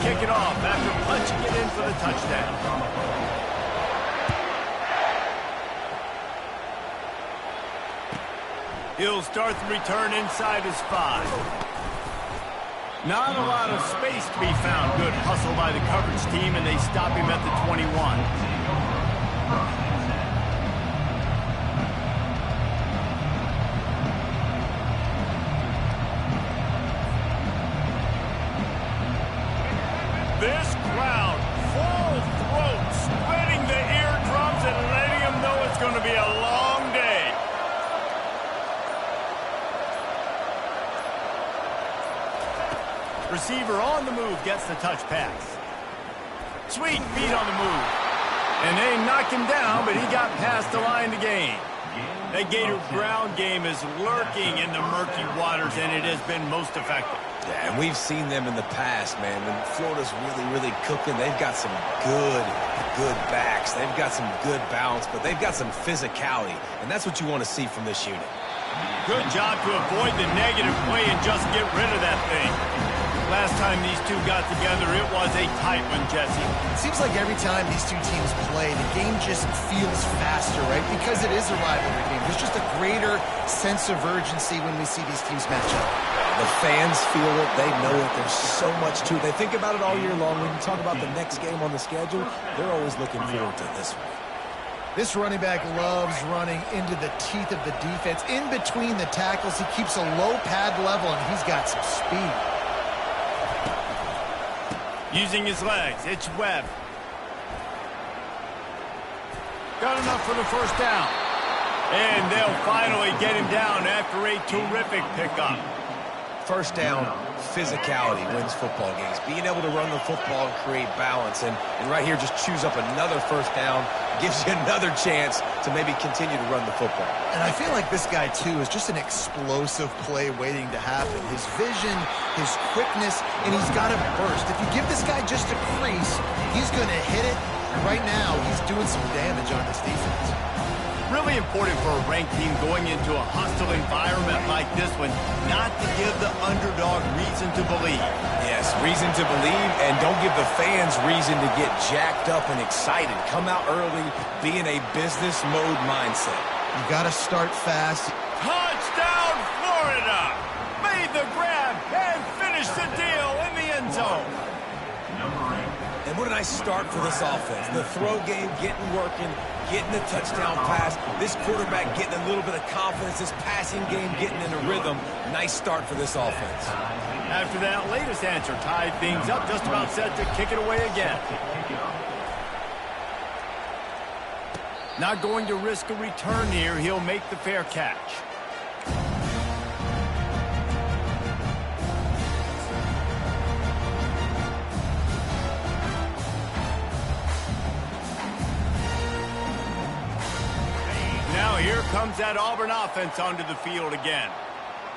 kick it off after punching it in for the touchdown. He'll start the return inside his 5. Not a lot of space to be found. Good hustle by the coverage team, and they stop him at the 21. This crowd, full throat, splitting the eardrums and letting them know it's going to be a long day. Receiver on the move gets the touch pass. Sweet feet on the move. And they knocked him down, but he got past the line to gain. That Gator ground game is lurking in the murky waters, and it has been most effective. Yeah, and we've seen them in the past, man. When Florida's really cooking, they've got some good backs. They've got some good balance, but they've got some physicality, and that's what you want to see from this unit. Good job to avoid the negative play and just get rid of that thing. Last time these two got together, it was a tight one, Jesse. It seems like every time these two teams play, the game just feels faster, right? Because it is a rivalry game. There's just a greater sense of urgency when we see these teams match up. The fans feel it. They know it. There's so much to it. They think about it all year long. When you talk about the next game on the schedule, they're always looking forward to this one. This running back loves running into the teeth of the defense. In between the tackles, he keeps a low pad level, and he's got some speed. Using his legs, it's Webb. Got enough for the first down. And they'll finally get him down after a terrific pickup. First down, physicality wins football games. Being able to run the football and create balance. And right here, just choose up another first down. Gives you another chance to maybe continue to run the football. And I feel like this guy, too, is just an explosive play waiting to happen. His vision, his quickness, and he's got a burst. If you give this guy just a crease, he's going to hit it. And right now, he's doing some damage on this defense. Really important for a ranked team going into a hostile environment like this one, not to give the underdog reason to believe. Yes, reason to believe, and don't give the fans reason to get jacked up and excited. Come out early, be in a business mode mindset. You got to start fast. Touchdown, Florida! Made the grab and finished the deal in the end zone. And what a nice start for this offense. The throw game getting working, getting the touchdown pass. This quarterback getting a little bit of confidence. This passing game getting in a rhythm. Nice start for this offense. After that latest answer tied things up, just about set to kick it away again. Not going to risk a return here. He'll make the fair catch. Now here comes that Auburn offense onto the field again.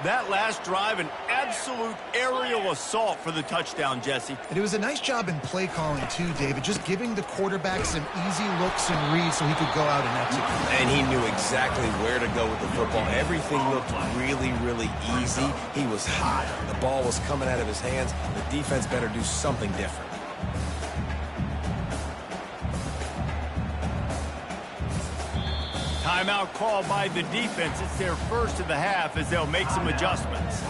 That last drive, an absolute aerial assault for the touchdown, Jesse. And it was a nice job in play calling, too, David, just giving the quarterback some easy looks and reads so he could go out and execute. And he knew exactly where to go with the football. Everything looked really easy. He was hot. The ball was coming out of his hands. The defense better do something different. Timeout called by the defense. It's their first of the half as they'll make some adjustments.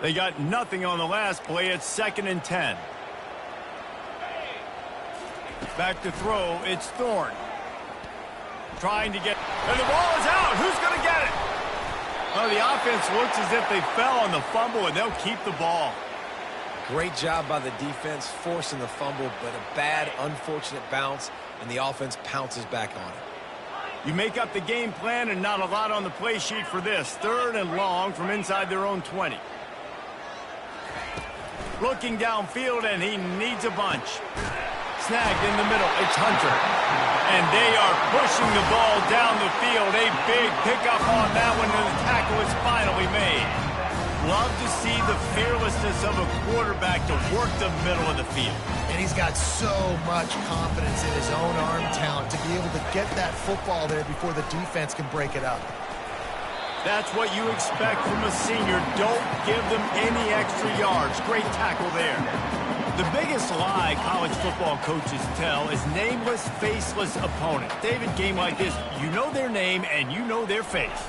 They got nothing on the last play. It's 2nd and 10. Back to throw, it's Thorne. Trying to get, and the ball is out. Who's going to get it? Well, the offense looks as if they fell on the fumble, and they'll keep the ball. Great job by the defense, forcing the fumble, but a bad, unfortunate bounce, and the offense pounces back on it. You make up the game plan, and not a lot on the play sheet for this. 3rd and long from inside their own 20. Looking downfield, and he needs a bunch. Snagged in the middle, it's Hunter. And they are pushing the ball down the field. A big pickup on that one, and the tackle is finally made. Love to see the fearlessness of a quarterback to work the middle of the field. And he's got so much confidence in his own arm talent to be able to get that football there before the defense can break it up. That's what you expect from a senior. Don't give them any extra yards. Great tackle there. The biggest lie college football coaches tell is nameless, faceless opponents. David, game like this, you know their name and you know their face.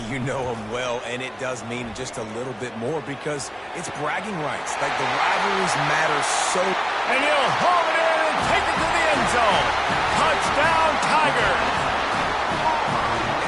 You know them well, and it does mean just a little bit more because it's bragging rights. Like, the rivalries matter so. And he'll haul it in and take it to the end zone. Touchdown, Tigers.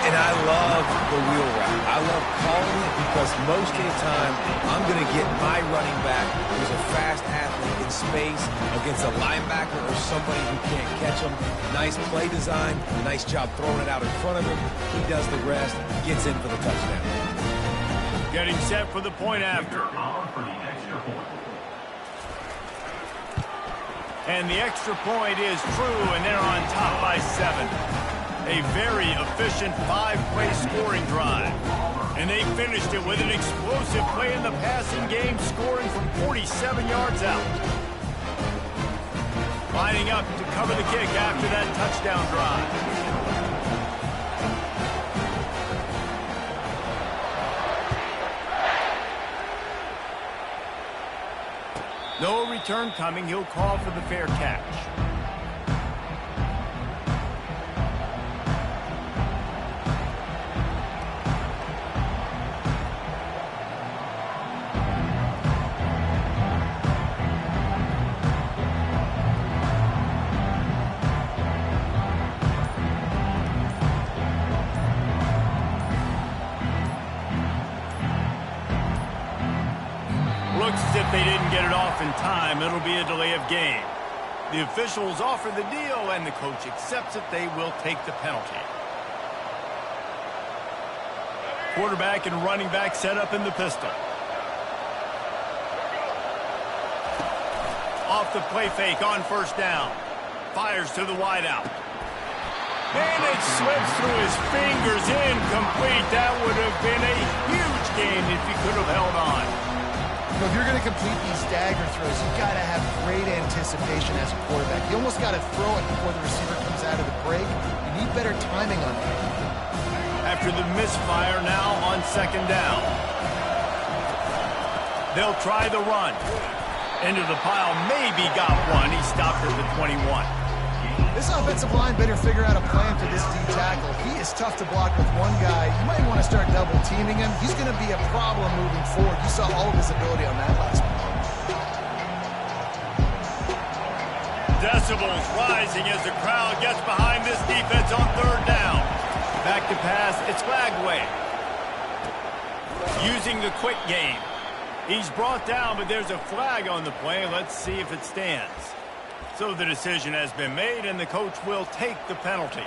And I love the wheel route. I love calling it because most of the time, I'm going to get my running back who's a fast athlete in space against a linebacker or somebody who can't catch him. Nice play design, nice job throwing it out in front of him. He does the rest, gets in for the touchdown. Getting set for the point after. And the extra point is true, and they're on top by 7. A very efficient 5-play scoring drive. And they finished it with an explosive play in the passing game, scoring from 47 yards out. Lining up to cover the kick after that touchdown drive. No return coming. He'll call for the fair catch. Looks as if they didn't get it off in time. It'll be a delay of game. The officials offer the deal, and the coach accepts it. They will take the penalty. Quarterback and running back set up in the pistol. Off the play fake on first down. Fires to the wideout. And it slips through his fingers, incomplete. That would have been a huge gain if he could have held on. If you're going to complete these dagger throws, you've got to have great anticipation as a quarterback. You almost got to throw it before the receiver comes out of the break. You need better timing on that. After the misfire, now on second down. They'll try the run. Into the pile, maybe got one. He stopped at the 21. This offensive line better figure out a plan for this D tackle. He is tough to block with one guy. You might want to start double teaming him. He's going to be a problem moving forward. You saw all of his ability on that last one. Decibels rising as the crowd gets behind this defense on third down. Back to pass, it's Lagway. Using the quick game. He's brought down, but there's a flag on the play. Let's see if it stands. So the decision has been made, and the coach will take the penalty.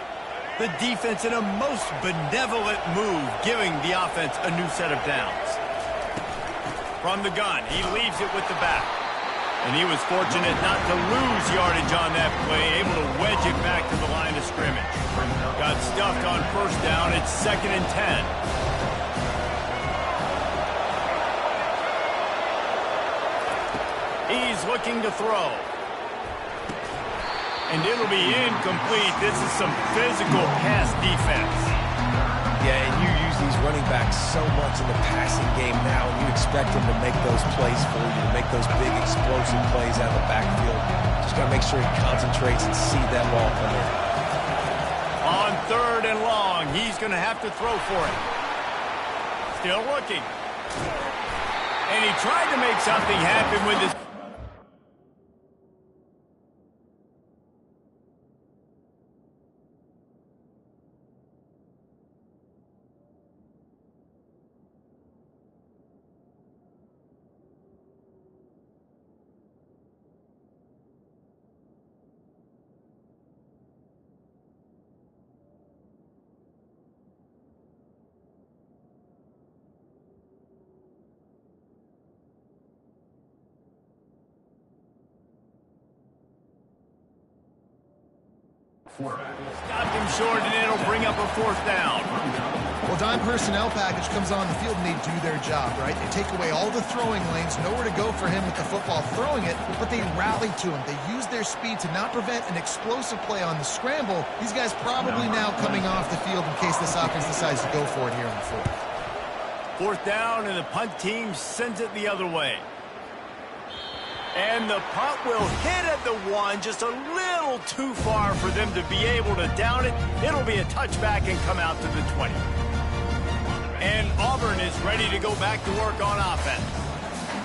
The defense in a most benevolent move, giving the offense a new set of downs. From the gun, he leaves it with the back. And he was fortunate not to lose yardage on that play, able to wedge it back to the line of scrimmage. Got stuffed on first down. It's 2nd and 10. He's looking to throw. And it'll be incomplete. This is some physical pass defense. Yeah, and you use these running backs so much in the passing game now, and you expect them to make those plays for you, to make those big explosive plays out of the backfield. Just got to make sure he concentrates and see that ball come in. On 3rd and long, he's going to have to throw for it. Still looking. And he tried to make something happen with his... Stopped him short, and it'll bring up a 4th down. Well, dime personnel package comes on the field and they do their job, right? They take away all the throwing lanes, nowhere to go for him with the football throwing it, but they rally to him. They use their speed to not prevent an explosive play on the scramble. These guys probably now coming off the field in case this offense decides to go for it here on the fourth. Fourth down, and the punt team sends it the other way. And the punt will hit at the 1, just a little too far for them to be able to down it. It'll be a touchback and come out to the 20. And Auburn is ready to go back to work on offense.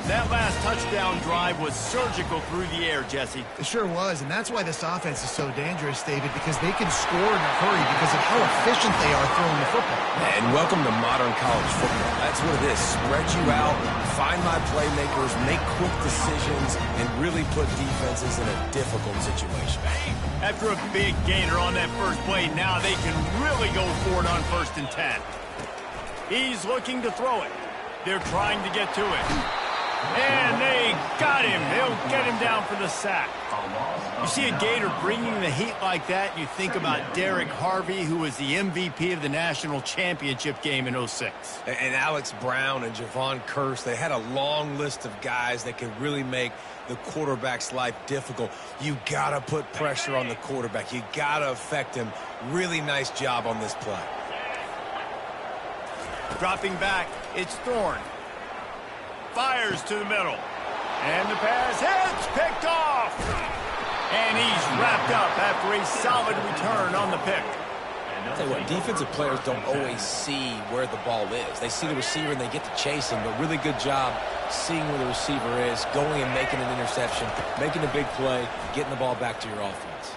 That last touchdown drive was surgical through the air, Jesse. It sure was, and that's why this offense is so dangerous, David, because they can score in a hurry because of how efficient they are throwing the football. And welcome to modern college football. That's what it is. Spread you out, find my playmakers, make quick decisions, and really put defenses in a difficult situation. After a big gainer on that first play, now they can really go for it on 1st and 10. He's looking to throw it. They're trying to get to it. And they got him. They'll get him down for the sack. You see a Gator bringing the heat like that, you think about Derek Harvey, who was the MVP of the national championship game in '06. And Alex Brown and Javon Kearse, they had a long list of guys that could really make the quarterback's life difficult. You got to put pressure on the quarterback. You got to affect him. Really nice job on this play. Dropping back, it's Thorne. Fires to the middle. And the pass hits, picked off. And he's wrapped up after a solid return on the pick. I'll tell you what, defensive players don't always see where the ball is. They see the receiver and they get to chase him, but really good job seeing where the receiver is, going and making an interception, making a big play, getting the ball back to your offense.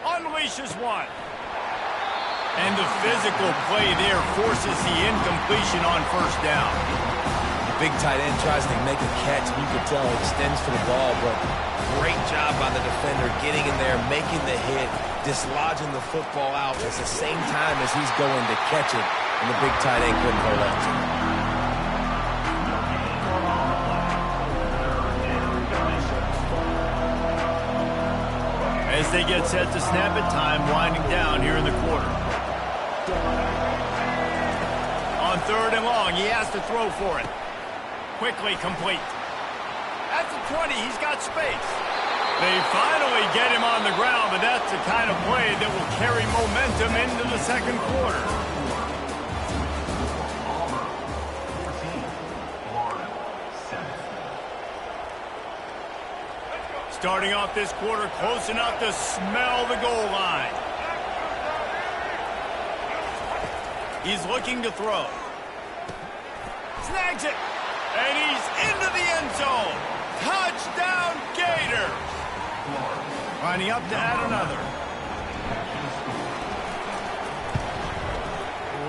Unleashes one. And the physical play there forces the incompletion on 1st down. Big tight end tries to make a catch, and you can tell he extends for the ball, but great job by the defender getting in there, making the hit, dislodging the football out at the same time as he's going to catch it, and the big tight end couldn't hold on to it. As they get set to snap it, time winding down here in the quarter. On 3rd and long, he has to throw for it. Quickly complete. At the 20, he's got space. They finally get him on the ground, but that's the kind of play that will carry momentum into the 2nd quarter. Starting off this quarter close enough to smell the goal line. He's looking to throw. Snags it. And he's into the end zone. Touchdown, Gator. Lining up to add another.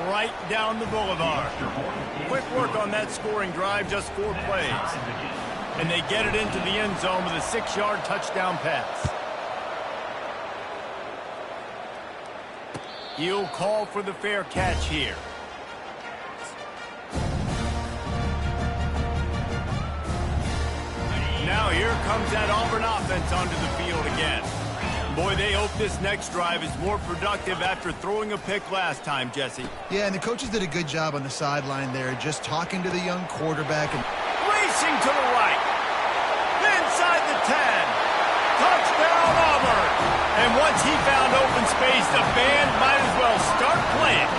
Right down the boulevard. Quick work on that scoring drive, just 4 plays. And they get it into the end zone with a 6-yard touchdown pass. He'll call for the fair catch here. Now here comes that Auburn offense onto the field again. Boy, they hope this next drive is more productive after throwing a pick last time, Jesse. Yeah, and the coaches did a good job on the sideline there, just talking to the young quarterback. And racing to the right. Inside the 10. Touchdown, Auburn. And once he found open space, the band might as well start playing.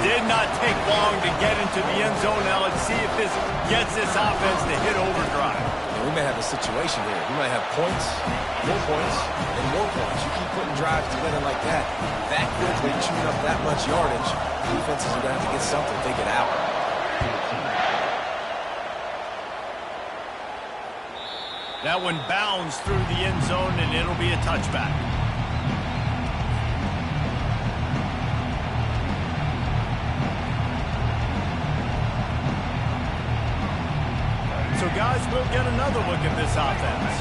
Did not take long to get into the end zone. Now let's see if this gets this offense to hit overdrive. Yeah, we may have a situation here. We might have points, and more points. You keep putting drives together like that quickly, chewing up that much yardage, defenses are going to have to get something to take it out. That one bounds through the end zone, and it'll be a touchback. So, guys, we'll get another look at this offense.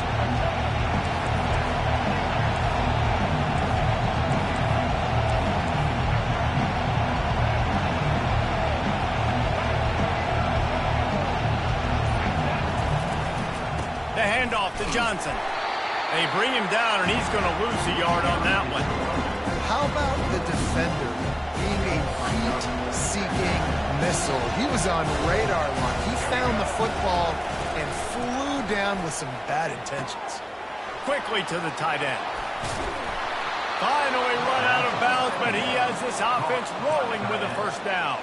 The handoff to Johnson. They bring him down, and he's going to lose a yard on that one. how about the defender being a missile. He was on radar lock. He found the football and flew down with some bad intentions. Quickly to the tight end. Finally run out of bounds, but he has this offense rolling with a first down.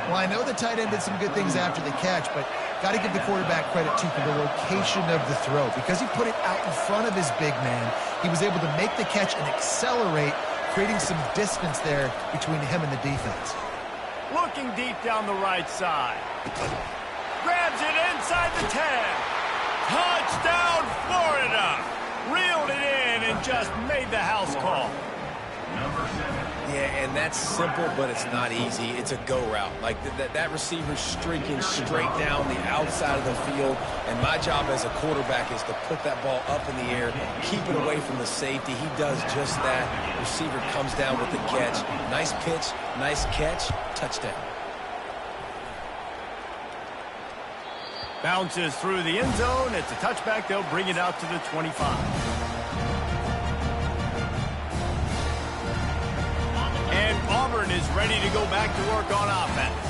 Well, I know the tight end did some good things after the catch, but got to give the quarterback credit, too, for the location of the throw. Because he put it out in front of his big man, he was able to make the catch and accelerate, creating some distance there between him and the defense. Looking deep down the right side. Grabs it inside the 10. Touchdown, Florida! Reeled it in and just made the house call. Yeah, and that's simple, but it's not easy. It's a go route. Like that receiver's streaking straight down the outside of the field, and my job as a quarterback is to put that ball up in the air, keep it away from the safety. He does just that. Receiver comes down with the catch. Nice pitch, nice catch, touchdown. Bounces through the end zone. It's a touchback. They'll bring it out to the 25. And Auburn is ready to go back to work on offense.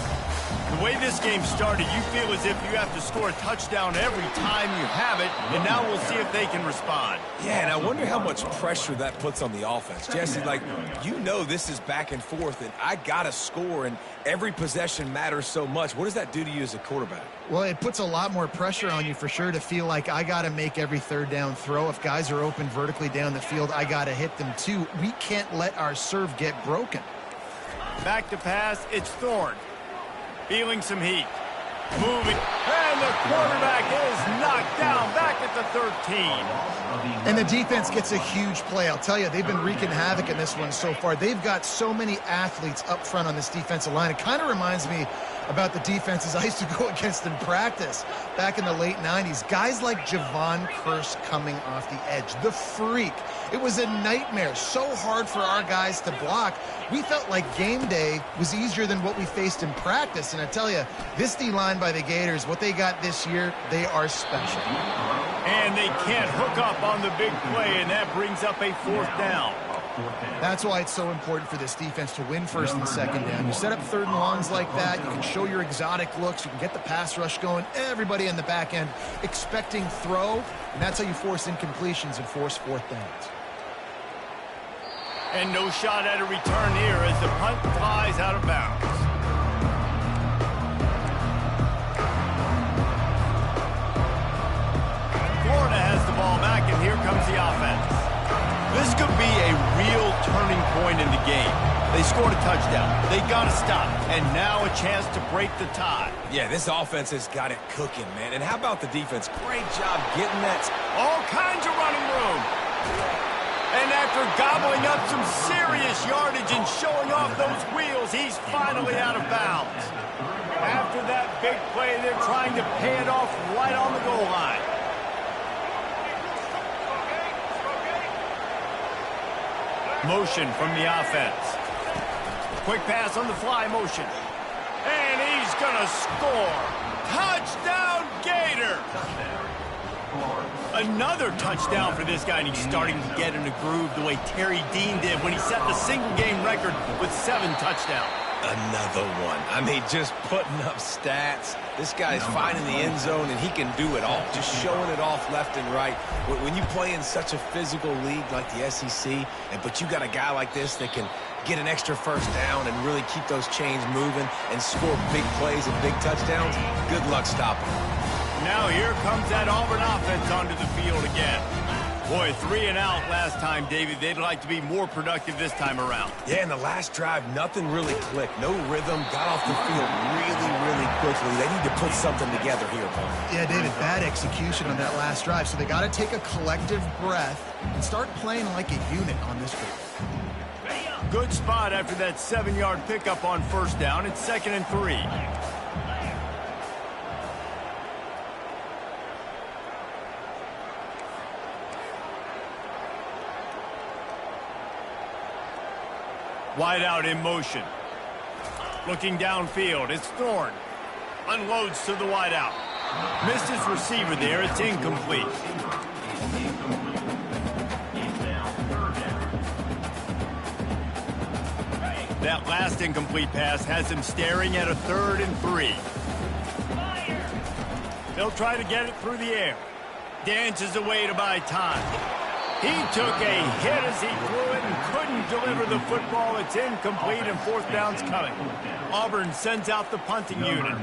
The way this game started, you feel as if you have to score a touchdown every time you have it, and now we'll see if they can respond. Yeah, and I wonder how much pressure that puts on the offense. Jesse, like, you know this is back and forth, and I got to score, and every possession matters so much. What does that do to you as a quarterback? Well, it puts a lot more pressure on you for sure to feel like I got to make every third down throw. If guys are open vertically down the field, I got to hit them too. We can't let our serve get broken. Back to pass, it's Thorne. Feeling some heat. Moving. And the quarterback is knocked down back at the 13. And the defense gets a huge play. I'll tell you, they've been wreaking havoc in this one so far. They've got so many athletes up front on this defensive line. It kind of reminds me about the defenses I used to go against in practice back in the late 90s. Guys like Javon Curse coming off the edge. The freak. It was a nightmare. So hard for our guys to block. We felt like game day was easier than what we faced in practice. And I tell you, this D-line by the Gators, what they got this year, they are special. And they can't hook up on the big play, and that brings up a fourth down. That's why it's so important for this defense to win first and second down. You set up third and longs like that, you can show your exotic looks, you can get the pass rush going, everybody in the back end expecting throw, and that's how you force incompletions and force fourth downs. And no shot at a return here as the punt flies out of bounds. Florida has the ball back, and here comes the offense. This could be a real turning point in the game. They scored a touchdown. They got to stop. And now a chance to break the tie. Yeah, this offense has got it cooking, man. And how about the defense? Great job getting that. All kinds of running room. And after gobbling up some serious yardage and showing off those wheels, he's finally out of bounds. After that big play, they're trying to pay it off right on the goal line. Motion from the offense. Quick pass on the fly motion. And he's going to score. Touchdown, Gator! Another touchdown for this guy, and he's starting to get in a groove the way Terry Dean did when he set the single-game record with 7 touchdowns. Another one. I mean, just putting up stats. This guy's finding the end zone, and he can do it all. Just showing it off left and right. When you play in such a physical league like the SEC, but you got a guy like this that can get an extra first down and really keep those chains moving and score big plays and big touchdowns, good luck stopping him. Now here comes that Auburn offense onto the field again. Boy, 3 and out last time, David. They'd like to be more productive this time around. Yeah, in the last drive, nothing really clicked. No rhythm. Got off the field really, really quickly. They need to put something together here, Paul. Yeah, David, bad execution on that last drive. So they got to take a collective breath and start playing like a unit on this drive. Good spot after that 7-yard pickup on first down. It's 2nd and 3. Wide out in motion. Looking downfield, it's Thorne. Unloads to the wide out. Missed his receiver there, it's incomplete. That last incomplete pass has him staring at a 3rd and 3. They'll try to get it through the air. Dances away to buy time. He took a hit as he threw it and couldn't deliver the football. It's incomplete and 4th down's coming. Auburn sends out the punting unit.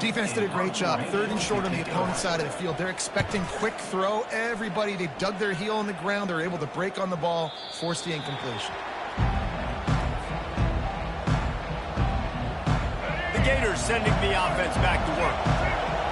Defense did a great job. 3rd and short on the opponent's side of the field. They're expecting quick throw. Everybody, they dug their heel on the ground. They're able to break on the ball, force the incompletion. The Gators sending the offense back to work.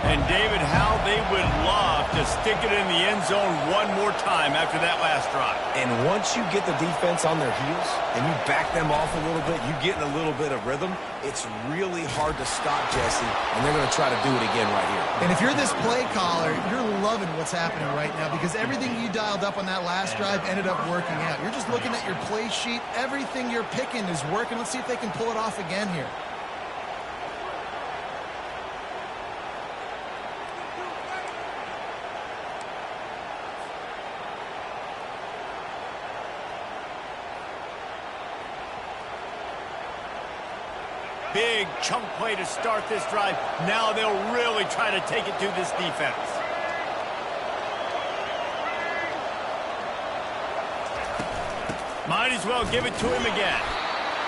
And, David, how they would love to stick it in the end zone one more time after that last drive. And once you get the defense on their heels and you back them off a little bit, you get in a little bit of rhythm, it's really hard to stop, Jesse, and they're going to try to do it again right here. And if you're this play caller, you're loving what's happening right now because everything you dialed up on that last drive ended up working out. You're just looking at your play sheet. Everything you're picking is working. Let's see if they can pull it off again here. Big chunk play to start this drive. Now they'll really try to take it to this defense. Might as well give it to him again.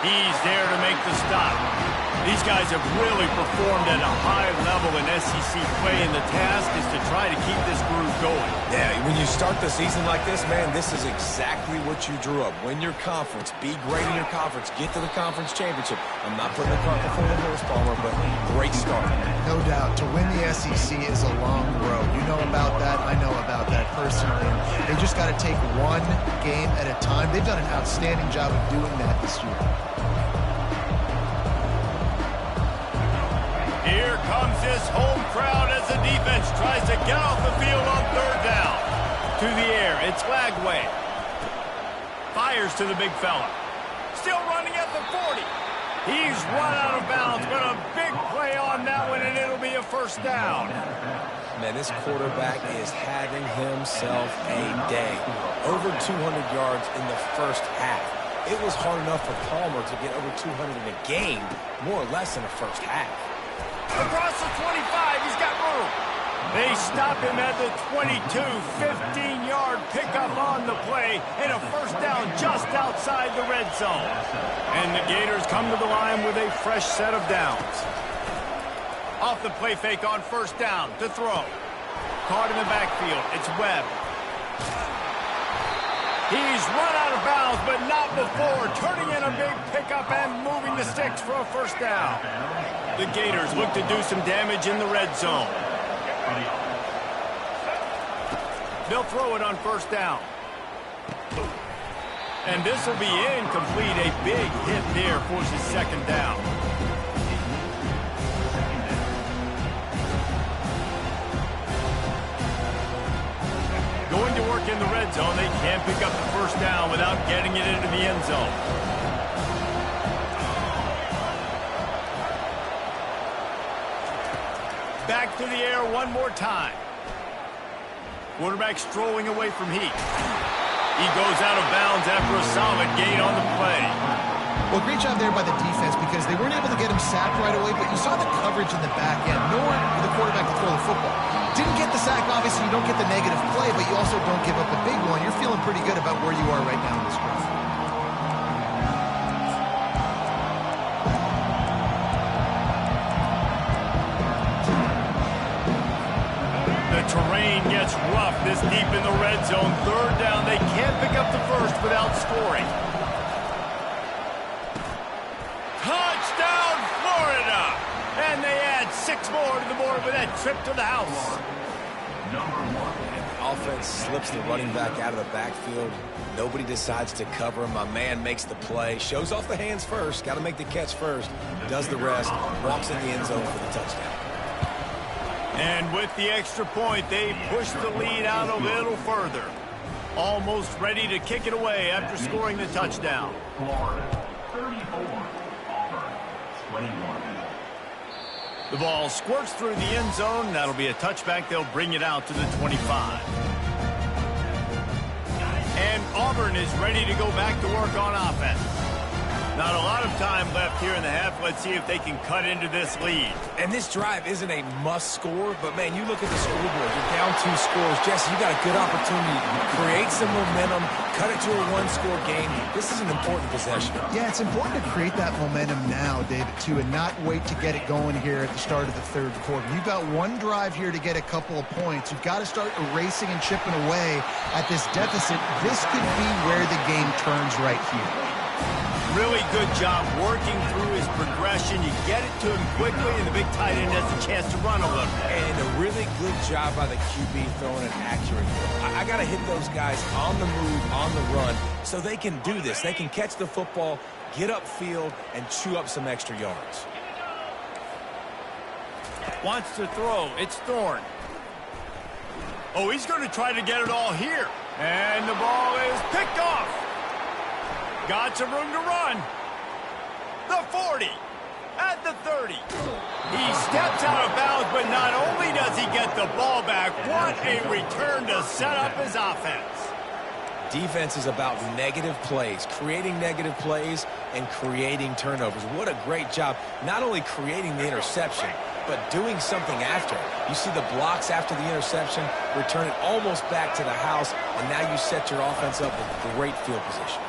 He's there to make the stop. These guys have really performed at a high level in SEC play, and the task is to try to keep this groove going. Yeah, when you start the season like this, man, this is exactly what you drew up. Win your conference. Be great in your conference. Get to the conference championship. I'm not putting the cart before the horse, Palmer, but great start. No doubt. To win the SEC is a long road. You know about that. I know about that personally. They just got to take one game at a time. They've done an outstanding job of doing that this year. Here comes this home crowd as the defense tries to get off the field on 3rd down. To the air, it's Lagway. Fires to the big fella. Still running at the 40. He's run out of bounds, but a big play on that one, and it'll be a 1st down. Man, this quarterback is having himself a day. Over 200 yards in the 1st half. It was hard enough for Palmer to get over 200 in a game, more or less in the 1st half. Across the 25, he's got room. They stop him at the 22, 15-yard pickup on the play, and a 1st down just outside the red zone. And the Gators come to the line with a fresh set of downs. Off the play fake on 1st down to throw. Caught in the backfield, it's Webb. He's run out of bounds, but not before. Turning in a big pickup and moving the sticks for a 1st down. The Gators look to do some damage in the red zone. They'll throw it on 1st down. And this will be incomplete. A big hit there forces 2nd down. Going to work in the red zone. They can't pick up the 1st down without getting it into the end zone. Back to the air one more time. Quarterback strolling away from Heat. He goes out of bounds after a solid gain on the play. Well, great job there by the defense because they weren't able to get him sacked right away, but you saw the coverage in the back end, nor the quarterback to throw the football. Didn't get the sack, obviously you don't get the negative play, but you also don't give up a big one. You're feeling pretty good about where you are right now in this drive. Terrain gets rough this deep in the red zone. 3rd down. They can't pick up the 1st without scoring. Touchdown, Florida! And they add 6 more to the board with that trip to the house. The offense slips the running back out of the backfield. Nobody decides to cover him. My man makes the play. Shows off the hands first. Got to make the catch first. Does the rest. Walks in the end zone for the touchdown. And with the extra point, they push the lead out a little further. Almost ready to kick it away after scoring the touchdown. Florida, 34, Auburn, 21. The ball squirts through the end zone. That'll be a touchback. They'll bring it out to the 25. And Auburn is ready to go back to work on offense. Not a lot of time left here in the half. Let's see if they can cut into this lead. And this drive isn't a must score, but, man, you look at the scoreboard. You're down 2 scores. Jesse, you got a good opportunity to create some momentum, cut it to a 1-score game. This is an important possession. Yeah, it's important to create that momentum now, David, too, and not wait to get it going here at the start of the third quarter. You've got one drive here to get a couple of points. You've got to start erasing and chipping away at this deficit. This could be where the game turns right here. Really good job working through his progression. You get it to him quickly, and the big tight end has a chance to run a little. And a really good job by the QB throwing an accurate throw. I got to hit those guys on the move, on the run, so they can do this. They can catch the football, get upfield, and chew up some extra yards. Wants to throw. It's Thorne. Oh, he's going to try to get it all here. And the ball is picked off. Got some room to run. The 40. At the 30. He steps out of bounds, but not only does he get the ball back, what a return to set up his offense. Defense is about negative plays, creating negative plays and creating turnovers. What a great job, not only creating the interception, but doing something after. You see the blocks after the interception, return it almost back to the house, and now you set your offense up with great field position.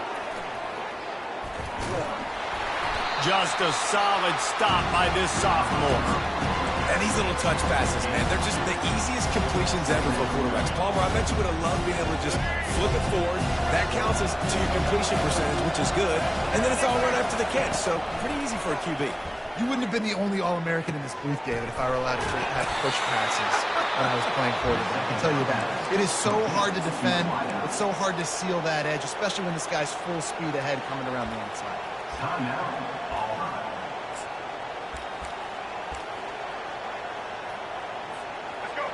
Just a solid stop by this sophomore. And these little touch passes, man, they're just the easiest completions ever for quarterbacks. Palmer, I bet you would have loved being able to just flip it forward. That counts as to your completion percentage, which is good. And then it's all run after the catch, so pretty easy for a QB. You wouldn't have been the only All-American in this booth, David, if I were allowed to have push passes when I was playing quarterback. I can tell you that. It is so hard to defend. It's so hard to seal that edge, especially when this guy's full speed ahead coming around the outside. Timeout.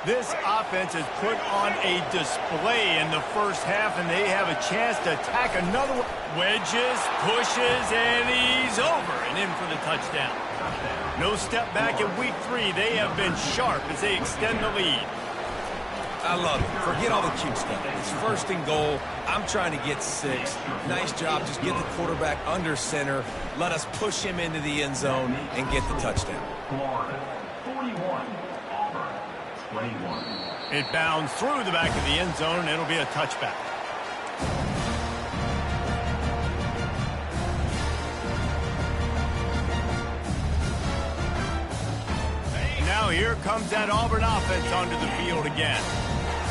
This offense has put on a display in the first half, and they have a chance to attack another one. Wedges, pushes, and he's over and in for the touchdown. No step back in week 3. They have been sharp as they extend the lead. I love it. Forget all the cute stuff. It's 1st and goal. I'm trying to get 6. Nice job. Just get the quarterback under center. Let us push him into the end zone and get the touchdown. Florida, 41. Auburn, 21. It bounds through the back of the end zone, and it'll be a touchback. Now here comes that Auburn offense onto the field again.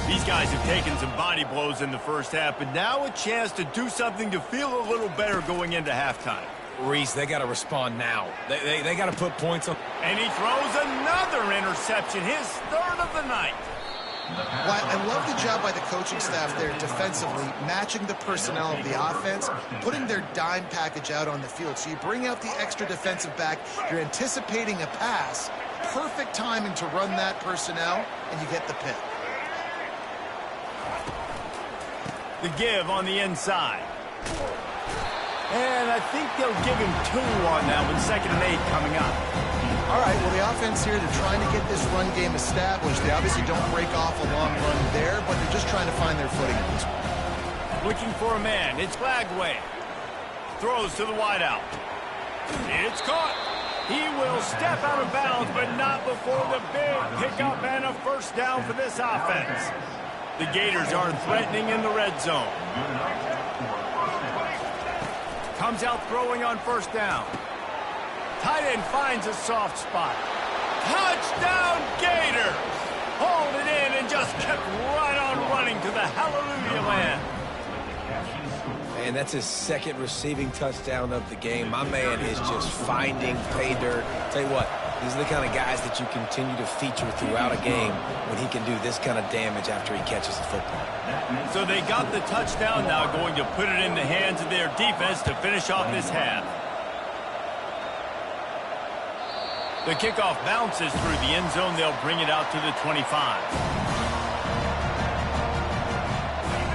These guys have taken some body blows in the first half, but now a chance to do something to feel a little better going into halftime. Reese, they got to respond now. They got to put points on. And he throws another interception, his 3rd of the night. Well, I love the job by the coaching staff there defensively, matching the personnel of the offense, putting their dime package out on the field. So you bring out the extra defensive back, you're anticipating a pass, perfect timing to run that personnel, and you get the pick. The give on the inside. And I think they'll give him 2 on that one. 2nd and 8 coming up. All right, well, the offense here, they're trying to get this run game established. They obviously don't break off a long run there, but they're just trying to find their footing at this point. Looking for a man. It's Glagway. Throws to the wideout. It's caught. He will step out of bounds, but not before the big pickup and a 1st down for this offense. The Gators are threatening in the red zone. Comes out throwing on 1st down. Tight end finds a soft spot. Touchdown Gators! Hauled it in and just kept right on running to the hallelujah land. And that's his 2nd receiving touchdown of the game. My man is just finding pay dirt. Tell you what, these are the kind of guys that you continue to feature throughout a game when he can do this kind of damage after he catches the football. So they got the touchdown, now going to put it in the hands of their defense to finish off this half. The kickoff bounces through the end zone. They'll bring it out to the 25.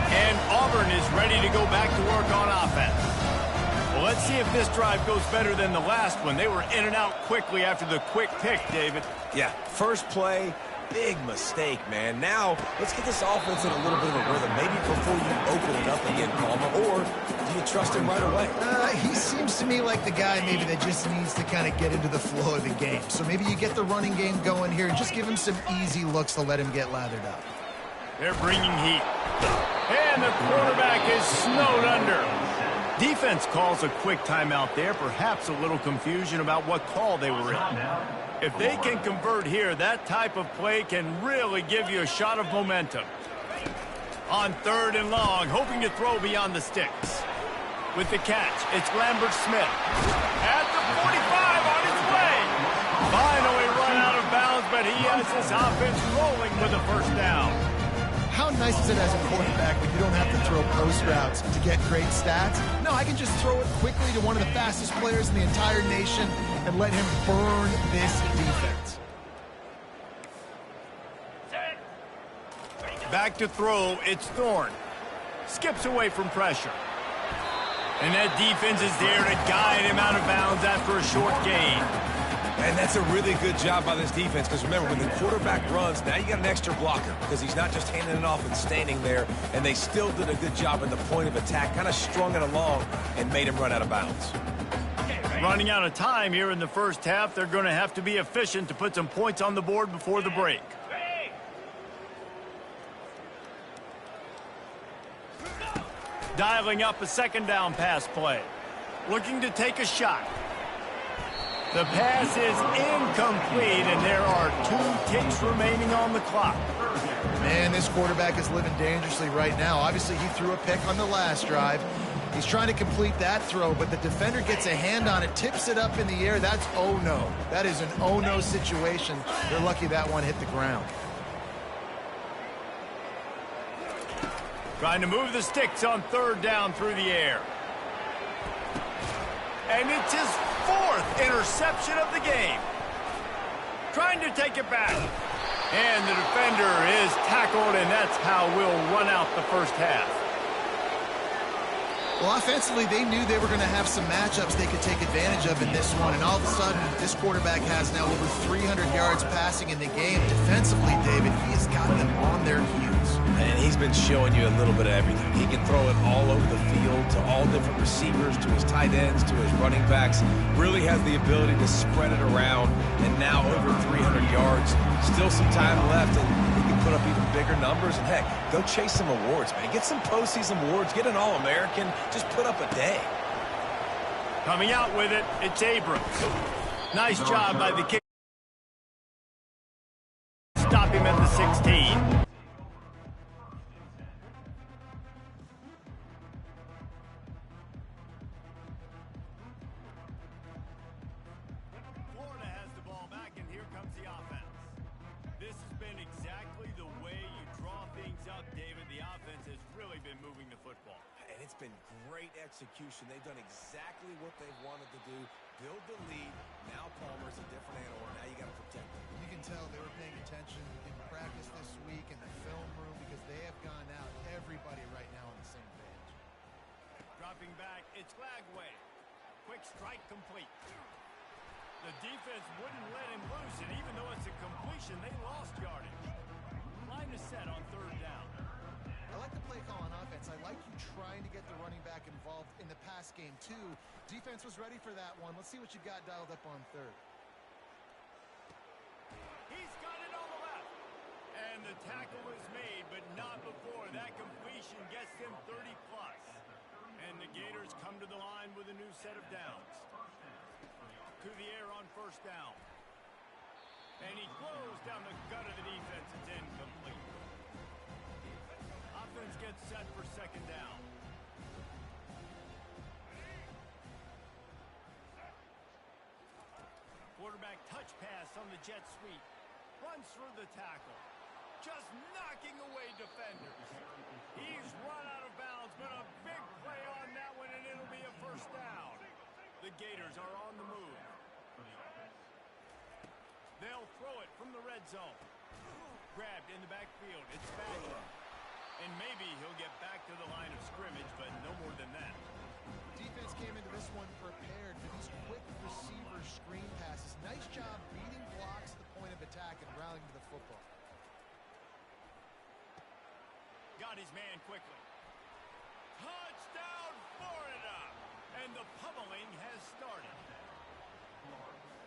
And Auburn is ready to go back to work on offense. Well, let's see if this drive goes better than the last one. They were in and out quickly after the quick pick, David. Yeah, first play, big mistake, man. Now, let's get this offense in a little bit of a rhythm. Maybe before you open it up again, Palmer, or do you trust him right away? He seems to me like the guy maybe that just needs to kind of get into the flow of the game. So maybe you get the running game going here and just give him some easy looks to let him get lathered up. They're bringing heat. And the quarterback is snowed under. Defense calls a quick timeout there. Perhaps a little confusion about what call they were in. If they can convert here, that type of play can really give you a shot of momentum. On 3rd and long, hoping to throw beyond the sticks. With the catch, it's Lambert Smith. At the 45 on his way. Finally run out of bounds, but he has his offense rolling with a first down. How nice is it as a quarterback when you don't have to throw post routes to get great stats? No, I can just throw it quickly to one of the fastest players in the entire nation and let him burn this defense. Back to throw, it's Thorne. Skips away from pressure. And that defense is there to guide him out of bounds after a short gain. And that's a really good job by this defense, because remember, when the quarterback runs, now you got an extra blocker, because he's not just handing it off and standing there, and they still did a good job at the point of attack, kind of strung it along and made him run out of bounds. Running out of time here in the first half, they're going to have to be efficient to put some points on the board before the break. Dialing up a 2nd down pass play. Looking to take a shot. The pass is incomplete, and there are 2 ticks remaining on the clock. Man, this quarterback is living dangerously right now. Obviously, he threw a pick on the last drive. He's trying to complete that throw, but the defender gets a hand on it, tips it up in the air. That's oh no. That is an oh no situation. They're lucky that one hit the ground. Trying to move the sticks on 3rd down through the air. And it's his 4th interception of the game. Trying to take it back. And the defender is tackled, and that's how we'll run out the first half. Well, offensively, they knew they were going to have some matchups they could take advantage of in this one, and all of a sudden, this quarterback has now over 300 yards passing in the game. Defensively, David, he has got them on their heels. And he's been showing you a little bit of everything. He can throw it all over the field to all different receivers, to his tight ends, to his running backs. Really has the ability to spread it around, and now over 300 yards. Still some time left, and he can put up even bigger numbers. And, heck, go chase some awards, man. Get some postseason awards. Get an All-American. Just put up a day. Coming out with it, it's Abrams. Nice job by the kicker. Stop him at the 16. Florida has the ball back, and here comes the offense. This has been exactly the way you draw things up, David. The offense has really been moving the football. And it's been great execution. They've done exactly what they've wanted to do. Build the lead. Now Palmer's a different animal. Now you got to protect him. You can tell they were paying attention in practice this week in the film room because they have gone out, everybody right now on the same page. Dropping back, it's Lagway. Quick strike complete. The defense wouldn't let him loose, and even though it's a completion, they lost yardage. Line is set on 3rd down. I like the play call on offense. I like you trying to get the running back involved in the pass game, too. Defense was ready for that one. Let's see what you got dialed up on 3rd. He's got it on the left. And the tackle is made, but not before. That completion gets them 30-plus. And the Gators come to the line with a new set of downs. To the air on 1st down. And he throws down the gut of the defense. It's incomplete. Offense gets set for 2nd down. Quarterback touch pass on the jet sweep. Runs through the tackle. Just knocking away defenders. He's run out of bounds, but a big play on that one, and it'll be a 1st down. The Gators are on the move. They'll throw it from the red zone. Grabbed in the backfield. It's Badger. And maybe he'll get back to the line of scrimmage, but no more than that. Defense came into this one prepared for these quick receiver screen passes. Nice job beating blocks at the point of attack and rallying to the football. on his man quickly. Touchdown, Florida! And the pummeling has started.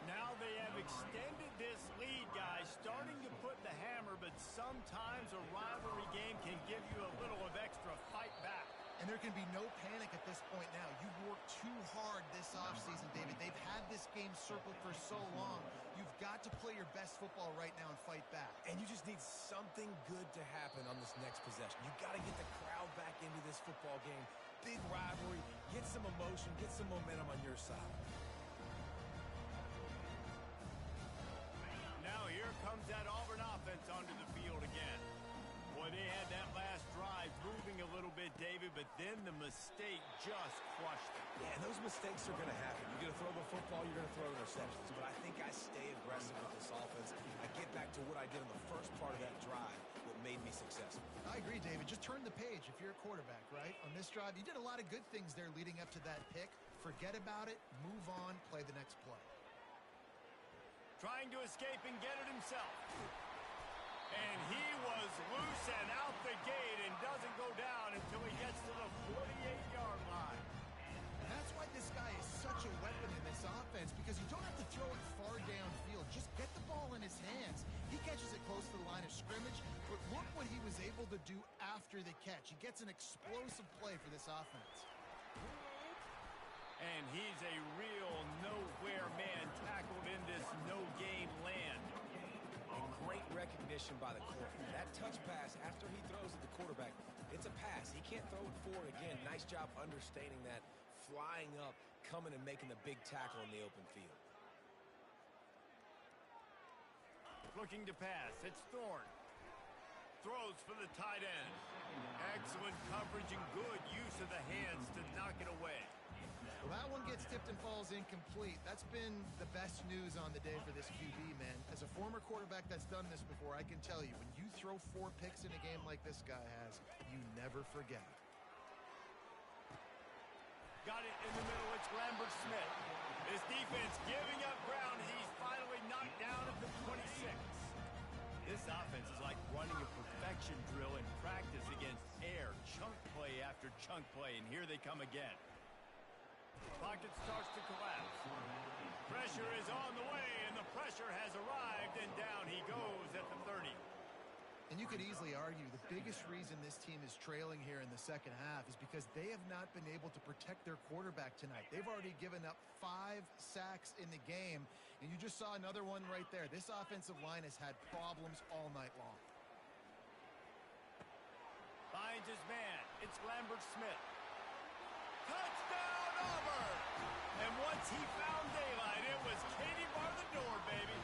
Now they have extended this lead, guys, starting to put the hammer, but sometimes a rivalry game can give you a little of extra fight back. And there can be no panic at this point now. You've worked too hard this offseason, David. They've had this game circled for so long. You've got to play your best football right now and fight back. And you just need something good to happen on this next possession. You got to get the crowd back into this football game. Big rivalry. Get some emotion. Get some momentum on your side. Now here comes that Auburn offense onto the field again. Boy, they had that last drive moving a little bit, David, but then the mistake just crushed it. Yeah, and those mistakes are going to happen. You're going to throw the football, you're going to throw interceptions. But I think I stay aggressive with this offense. I get back to what I did in the first part of that drive, what made me successful. I agree, David. Just turn the page if you're a quarterback, right? On this drive, you did a lot of good things there leading up to that pick. Forget about it, move on, play the next play. Trying to escape and get it himself. And he was loose and out the gate and doesn't go down until he gets to the 48-yard line. And that's why this guy is such a weapon in this offense, because you don't have to throw it far downfield. Just get the ball in his hands. He catches it close to the line of scrimmage, but look what he was able to do after the catch. He gets an explosive play for this offense. And he's a real nowhere man tackled in this no-gain land. And great recognition by the corner. That touch pass, after he throws at the quarterback, it's a pass. He can't throw it forward again. Nice job understanding that, flying up, coming and making the big tackle in the open field. Looking to pass. It's Thorne. Throws for the tight end. Excellent coverage and good use of the hands to knock it away. Well, that one gets tipped and falls incomplete. That's been the best news on the day for this QB, man. As a former quarterback that's done this before, I can tell you, when you throw 4 picks in a game like this guy has, you never forget. Got it in the middle. It's Lambert Smith. His defense giving up ground. He's finally knocked down at the 26. This offense is like running a perfection drill in practice against air. Chunk play after chunk play, and here they come again. Pocket starts to collapse. Pressure is on the way, and the pressure has arrived, and down he goes at the 30. And you could easily argue the biggest reason this team is trailing here in the second half is because they have not been able to protect their quarterback tonight. They've already given up 5 sacks in the game, and you just saw another one right there. This offensive line has had problems all night long. Finds his man. It's Lambert Smith. Touchdown, Auburn! And once he found daylight, it was Katie bar the door, baby.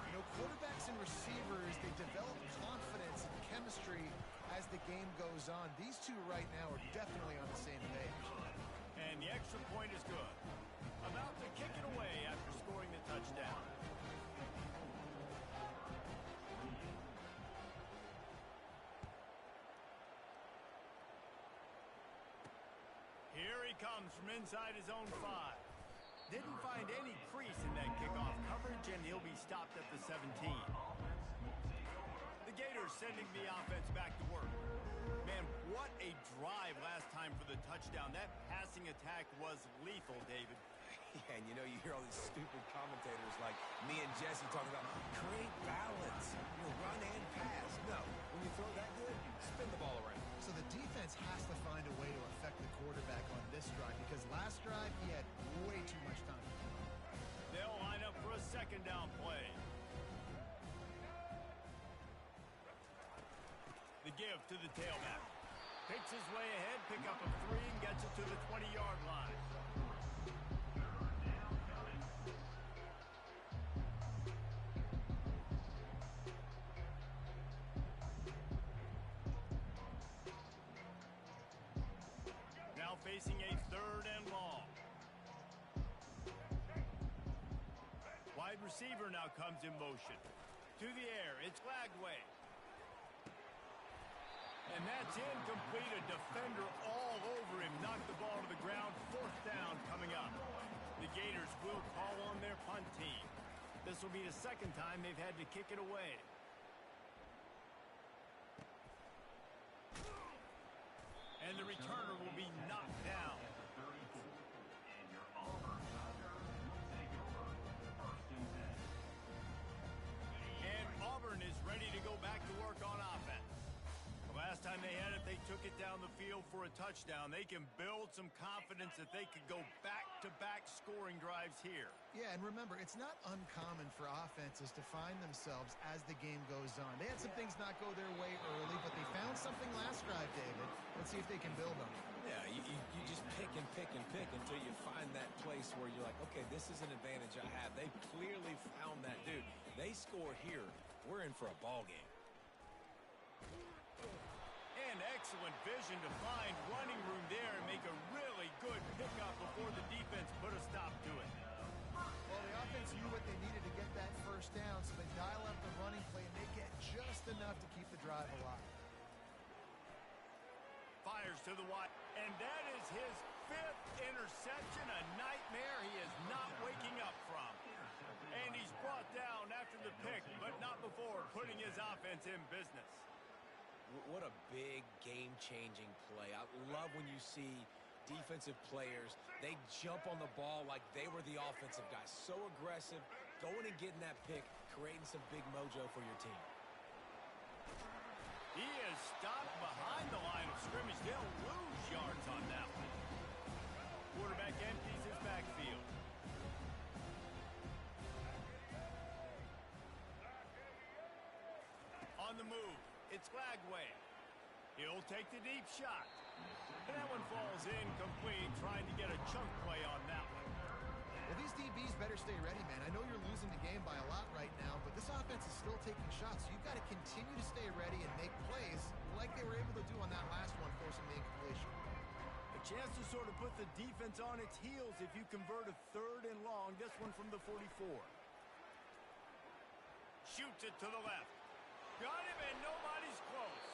You know, quarterbacks and receivers, they develop confidence and chemistry as the game goes on. These two right now are definitely on the same page. And the extra point is good. About to kick it away after scoring the touchdown. Here he comes from inside his own 5. Didn't find any crease in that kickoff coverage, and he'll be stopped at the 17. The Gators sending the offense back to work. Man, what a drive last time for the touchdown. That passing attack was lethal, David. Yeah, and you know, you hear all these stupid commentators like me and Jesse talking about create balance, run and pass. No, when you throw that good, spin the ball around. So the defense has to find a way to affect the quarterback on this drive, because last drive he had way too much time. They'll line up for a second down play. The give to the tailback. Picks his way ahead, pick up a 3, and gets it to the 20-yard line. Now facing a 3rd and long. Wide receiver now comes in motion. To the air, it's Glagway. And that's incomplete. A defender all over him. Knocked the ball to the ground. 4th down coming up. The Gators will call on their punt team. This will be the 2nd time they've had to kick it away. And the returner will be knocked down. And your Auburn Tigers will take over 1st and 10. And Auburn is ready to go back to work on offense. The last time they had it, they took it down the field for a touchdown. They can build some confidence that they could go back-to-back scoring drives here. Yeah, and remember, it's not uncommon for offenses to find themselves as the game goes on. They had some things not go their way early, but they found something last drive, David. Let's see if they can build on it. Yeah, you just pick and pick and pick until you find that place where you're like, okay, this is an advantage I have. They clearly found that. Dude, they score here, we're in for a ball game. And excellent vision to find running room there and make a really good pickup before the defense put a stop to it. Well, the offense knew what they needed to get that first down, so they dial up the running play, and they get just enough to keep the drive alive. Fires to the wide, and that is his 5th interception, a nightmare he is not waking up from. And he's brought down after the pick, but not before putting his offense in business. What a big game-changing play. I love when you see defensive players, they jump on the ball like they were the offensive guys. So aggressive, going and getting that pick, creating some big mojo for your team. He is stopped behind the line of scrimmage. They'll lose yards on that one. Quarterback empties his backfield. On the move, it's Lagway. He'll take the deep shot. And that one falls incomplete, trying to get a chunk play on that one. Well, these DBs better stay ready, man. I know you're losing the game by a lot right now, but this offense is still taking shots. So you've got to continue to stay ready and make plays like they were able to do on that last one, forcing the incompletion. A chance to sort of put the defense on its heels if you convert a 3rd and long. This one from the 44. Shoots it to the left. Got him, and nobody's close.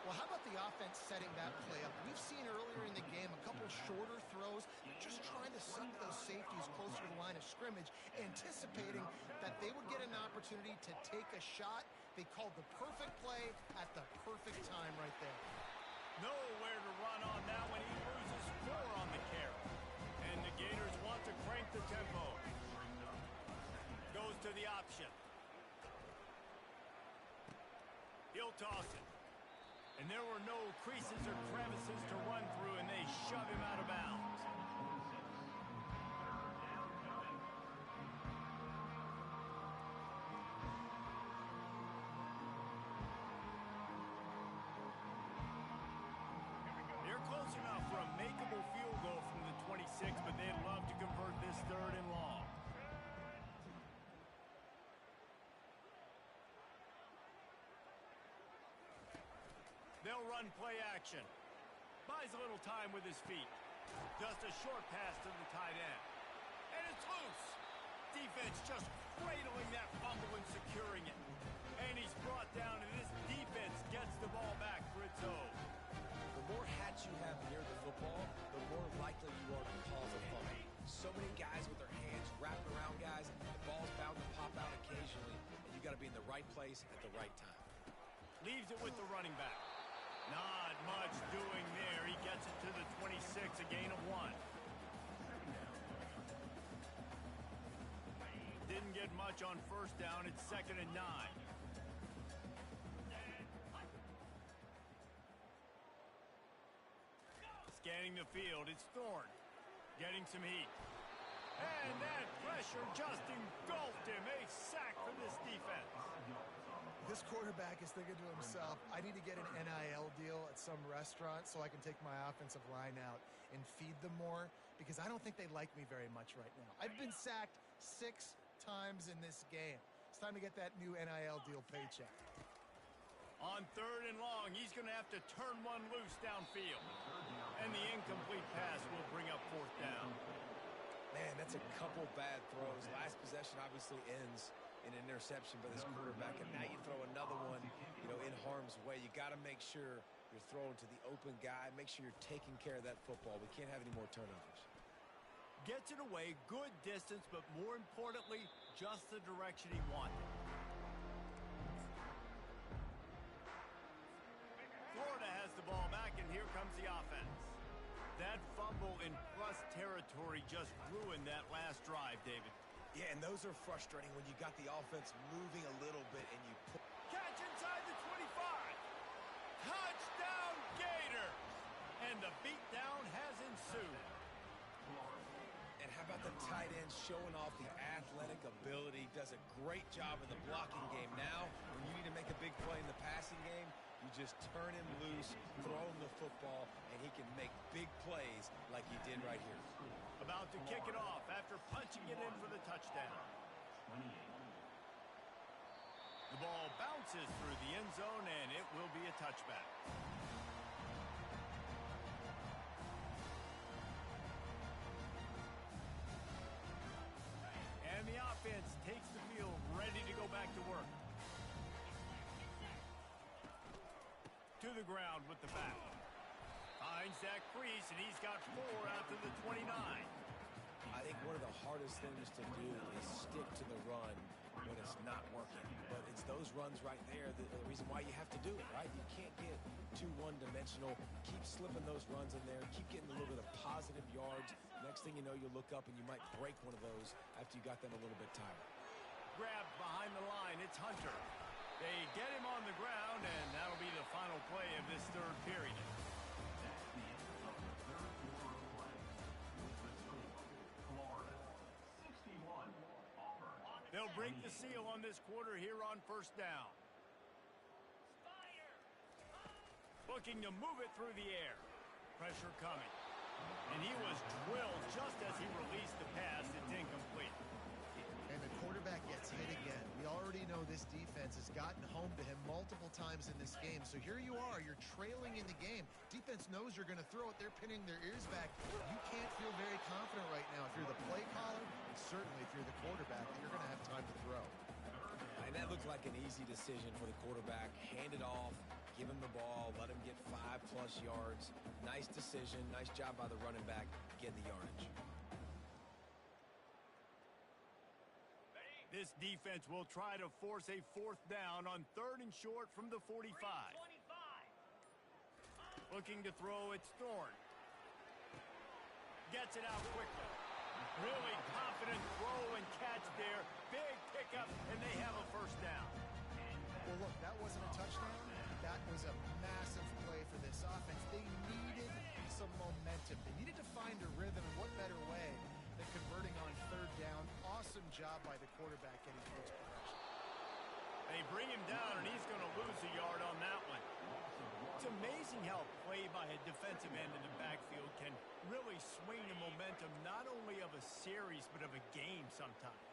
Well, how about the offense setting that play up? We've seen earlier in the game a couple shorter throws, just trying to suck those safeties closer to the line of scrimmage, anticipating that they would get an opportunity to take a shot. They called the perfect play at the perfect time right there. Nowhere to run on that one. He loses 4 on the carry. And the Gators want to crank the tempo. Goes to the option. He'll toss it. And there were no creases or crevices to run through, and they shove him out of bounds. They're close enough for a makeable field goal from the 26, but they'd love to convert this 3rd and long. They'll run play action. Buys a little time with his feet. Just a short pass to the tight end. And it's loose. Defense just cradling that fumble and securing it. And he's brought down, and this defense gets the ball back for its own. The more hats you have near the football, the more likely you are to cause a fumble. So many guys with their hands wrapped around guys, the ball's bound to pop out occasionally, and you got to be in the right place at the right time. Leaves it with the running back. Not much doing there. He gets it to the 26, a gain of 1. Didn't get much on 1st down. It's 2nd and 9. Scanning the field, it's Thorne. Getting some heat. And that pressure just engulfed him. A sack for this defense. This quarterback is thinking to himself, I need to get an NIL deal at some restaurant so I can take my offensive line out and feed them more, because I don't think they like me very much right now. I've been sacked 6 times in this game. It's time to get that new NIL deal paycheck. On 3rd and long, he's going to have to turn one loose downfield. And the incomplete pass will bring up 4th down. Man, that's a couple bad throws. Last possession obviously ends in an interception by this quarterback, and now you throw another one, in harm's way. You got to make sure you're throwing to the open guy. Make sure you're taking care of that football. We can't have any more turnovers. Gets it away, good distance, but more importantly, just the direction he wanted. Florida has the ball back, and here comes the That fumble in plus territory just ruined that last drive, David. Yeah, and those are frustrating when you got the offense moving a little bit and you pull. Catch inside the 25. Touchdown, Gators! And the beatdown has ensued. And how about the tight end showing off the athletic ability? Does a great job in the blocking game. Now, when you need to make a big play in the passing game, you just turn him loose, throw him the football, and he can make big plays like he did right here. About to kick it off after punching it in for the touchdown. The ball bounces through the end zone, and it will be a touchback. And the offense takes the field, ready to go back to work. To the ground with the back. Finds that crease, and he's got 4 out to the 29. I think one of the hardest things to do is stick to the run when it's not working. But it's those runs right there the reason why you have to do it, right? You can't get too one-dimensional. Keep slipping those runs in there. Keep getting a little bit of positive yards. Next thing you know, you look up and you might break one of those after you got them a little bit tired. Grabbed behind the line. It's Hunter. They get him on the ground, and that'll be the final play of this third period. That's the end of the third quarter of play. With the score, Florida 61, Auburn. They'll break the seal on this quarter here on first down. Looking to move it through the air. Pressure coming. And he was drilled just as he released the pass. It's incomplete. And the quarterback gets hit again. We already know this defense has gotten home to him multiple times in this game. So here you are, you're trailing in the game. Defense knows you're going to throw it. They're pinning their ears back. You can't feel very confident right now if you're the play caller, and certainly if you're the quarterback, that you're going to have time to throw. And that looked like an easy decision for the quarterback. Hand it off, give him the ball, let him get 5+ yards. Nice decision. Nice job by the running back getting the yardage. This defense will try to force a 4th down on 3rd and short from the 45. Looking to throw, it's Thorne. Gets it out quickly. Really confident throw and catch there. Big pickup, and they have a 1st down. Well, look, that wasn't a touchdown. That was a massive play for this offense. They needed some momentum. They needed to find a rhythm, and what better way than converting on 3rd down. Awesome job by the quarterback getting close progression. They bring him down, and he's going to lose a yard on that one. It's amazing how play by a defensive end in the backfield can really swing the momentum not only of a series but of a game sometimes.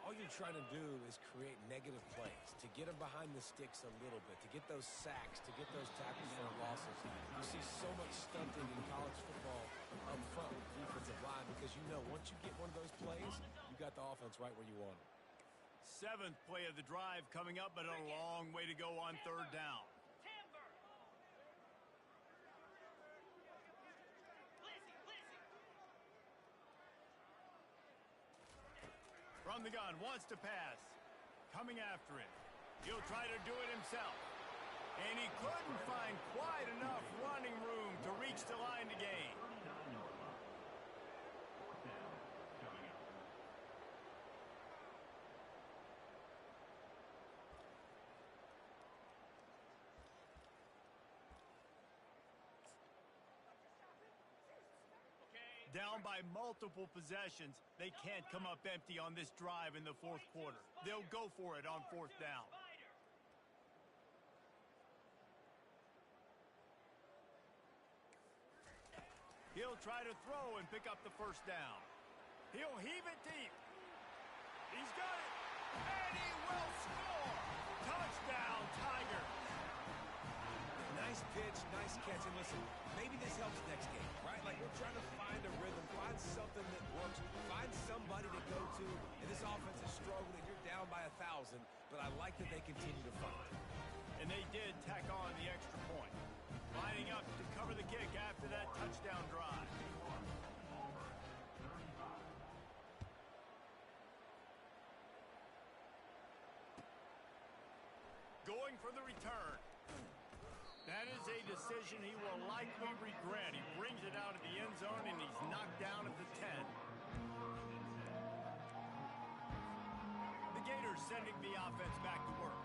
All you're trying to do is create negative plays, to get them behind the sticks a little bit, to get those sacks, to get those tackles for losses. You see so much stunting in college football up front with the defensive line because you know once you get one of those plays, you got the offense right where you want it. 7th play of the drive coming up, but a long way to go on 3rd down. From the gun, wants to pass. Coming after him. He'll try to do it himself. And he couldn't find quite enough running room to reach the line to gain. 39-yard line. 4th down coming up. Down by multiple possessions, they can't come up empty on this drive in the 4th quarter. They'll go for it on 4th down. He'll try to throw and pick up the 1st down. He'll heave it deep. He's got it, and he will score! Touchdown, Tigers! Nice pitch, nice catch, and listen, maybe this helps next game, right? Like we're trying to find a rhythm, find something that works, find somebody to go to, and this offense is struggling. You're down by 1,000, but I like that they continue to fight. And they did tack on the extra point. Lining up to cover the kick after that touchdown drive. Going for the return. That is a decision he will likely regret. He brings it out of the end zone, and he's knocked down at the 10. The Gators sending the offense back to work.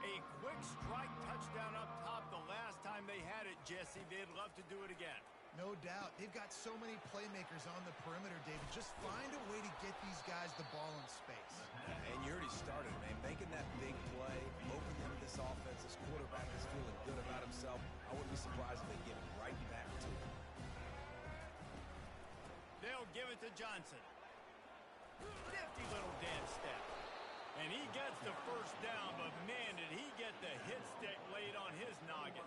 A quick strike touchdown up top the last time they had it, Jesse. They'd love to do it again. No doubt. They've got so many playmakers on the perimeter, David. Just find a way to get these guys the ball in space. And you already started, man. Making that big play, opening into this offense. This quarterback is feeling good about himself. I wouldn't be surprised if they give it right back to him. They'll give it to Johnson. Nifty little dance step. And he gets the first down, but man, did he get the hit stick laid on his noggin.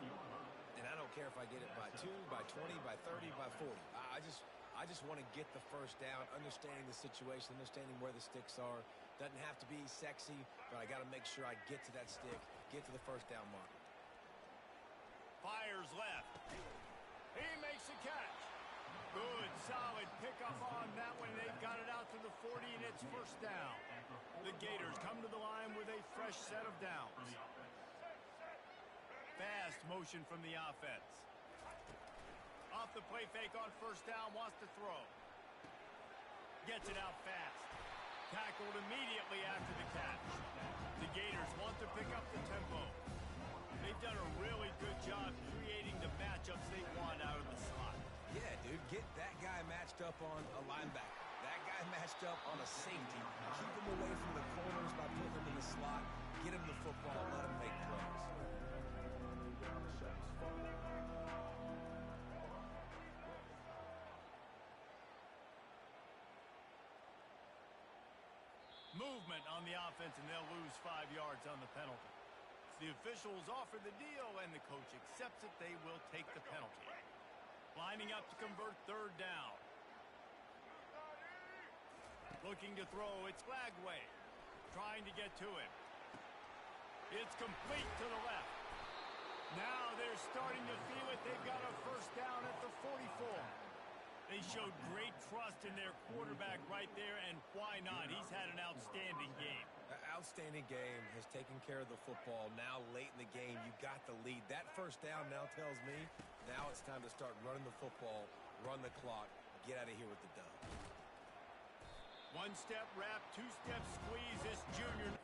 And I don't care if I get it by 2, by 20, by 30, by 40. I just want to get the first down, understanding the situation, understanding where the sticks are. Doesn't have to be sexy, but I got to make sure I get to that stick, get to the first down mark. Fires left. He makes a catch. Good, solid pickup on that one. They've got it out to the 40, and it's first down. The Gators come to the line with a fresh set of downs. Fast motion from the offense. Off the play fake on first down, wants to throw. Gets it out fast. Tackled immediately after the catch. The Gators want to pick up the tempo. They've done a really good job creating the matchups they want out of the slot. Yeah, dude, get that guy matched up on a linebacker. That guy matched up on a safety. Keep him away from the corners by putting him in the slot. Get him the football and let him make plays. Movement on the offense, and they'll lose 5 yards on the penalty. The officials offer the deal, and the coach accepts it. They will take the penalty. Lining up to convert third down. Looking to throw, it's Lagway. Trying to get to him. It's complete to the left. Now they're starting to feel it. They've got a first down at the 44. They showed great trust in their quarterback right there, and why not? He's had an outstanding game. Outstanding game, has taken care of the football. Now late in the game, you got the lead. That first down now tells me now it's time to start running the football, run the clock, get out of here with the dub. One-step wrap, two-step squeeze. This junior.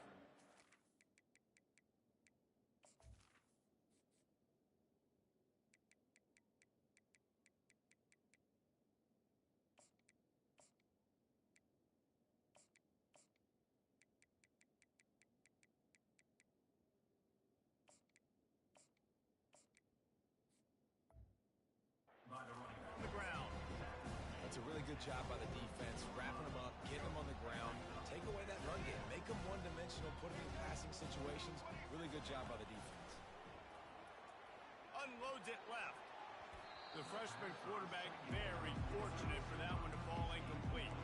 By the running back. On the ground. That's a really good job by the defense, wrapping them up, getting them on the ground. Take away that run game. Make them one-dimensional, put them in passing situations. Really good job by the defense. Unloads it left. The freshman quarterback very fortunate for that one to fall incomplete.